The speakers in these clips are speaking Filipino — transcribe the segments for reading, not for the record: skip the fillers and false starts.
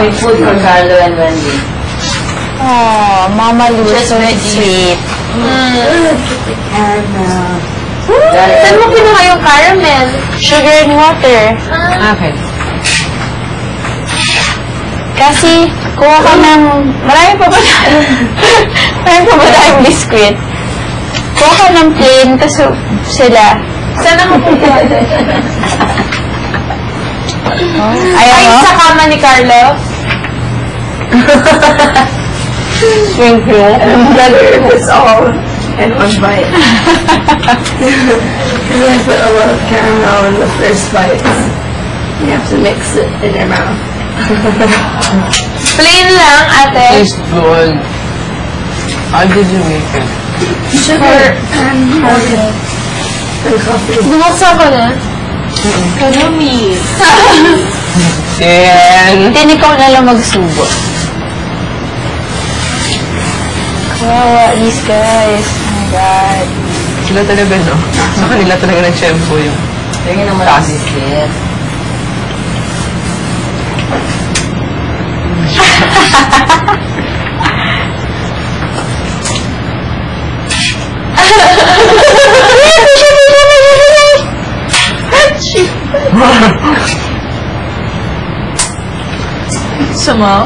Big food for Carlo and Wendy. Oh, Mama Lou, so sweet. Caramel. Saan mo kinuha yung caramel? Sugar and water. Okay. Kasi, kuha ka ng... Marami pa ba tayong biskuit? Kuha ka ng plain, tapos sila. Saan ako pupunta? Ay, sa kama ni Carlo? Thank you. It's all in one bite. You have to put a lot of caramel in the first bite. You have to mix it in your mouth. Plain lang, ate. It's good. How did you make it? Sugar and honey. And coffee. Bumuksa ko na. Kanumi. Then, Tinikaw na lang magsubo. Wow, these guys. Oh my God. sila talaga, no? Sa kanila talaga nag-shampoo yung Tingin naman ang biscuit. Sama.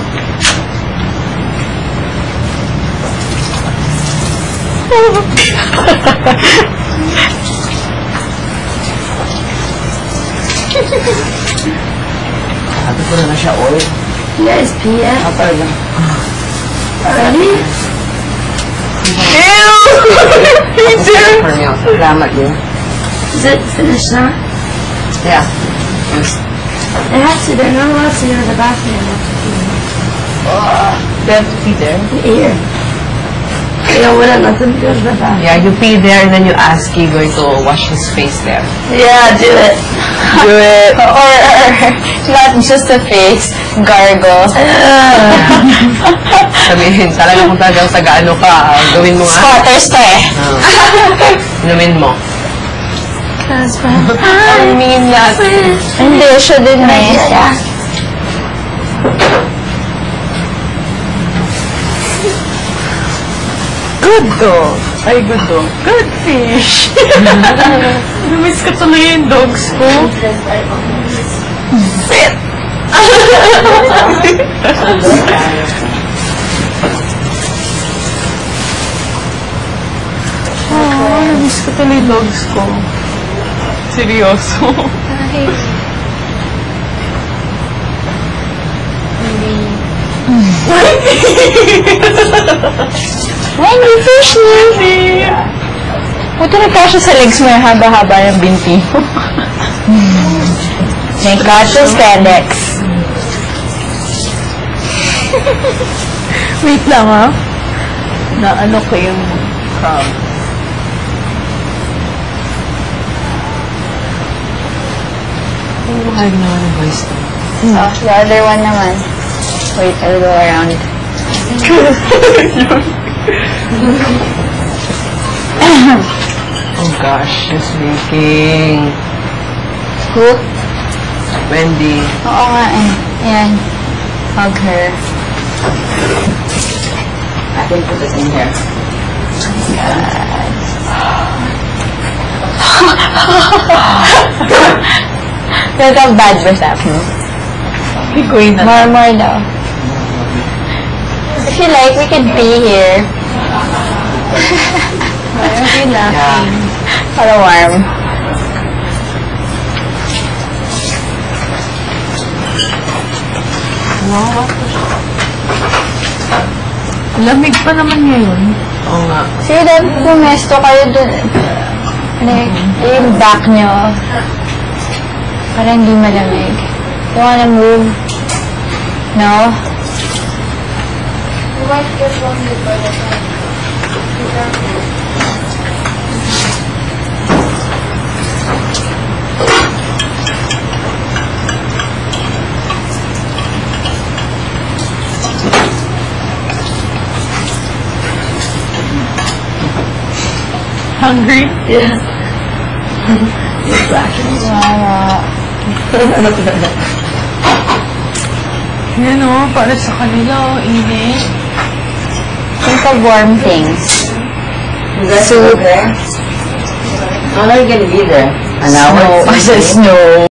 Sabi ko na siya oil. Yes, Pia. Talaga. Ready? Ew! Salamat din. Is it finished now? Yeah. It has to. They're not allowed to go to the bathroom. They have to pee there? Here. Yeah, wouldn't let them go to the bathroom. Yeah, you pee there and then you ask Igor to wash his face there. Yeah, do it. Do it. Or not just a face, gargle. Sabihin, talaga kung talagang sa gaano ka, gawin mo nga. Squatters to eh. Inumin mo. Ang mean natin. Hindi, siya din na eh. Good dog. Ay, good dog. Good fish. Namiss ka tuloy yung dogs ko. Sit. Namiss ka tuloy yung dogs ko. Seryoso. Wendy, fish niya. Buti nagkasya sa legs mo yung haba-haba ng binti mo. Nagkasya sa legs. Wait lang, ha? Na-ano ko yung crab. Ang mahal naman yung voice to. Oh, the other one naman. Wait, I'll go around. Oh gosh, she's making Who? Wendy. Oo nga eh. Ayan. Hug her. I can put this in here. Look how bad was that, no? Higuin na. More daw. If you like, we could be here. Why are you laughing? Para warm. Wow. Lamig pa naman ngayon. Oo nga. Sige, dapat pumesto kayo dun. Like, yung back nyo. Parang hindi malamig. You wanna move? No? You might get one by the time. Hungry? Yeah. You're black and Wow. Yan o, para sa kanila, init. Think of warm things. You guys go there? How long are you gonna be there? An hour? Snow. Snow.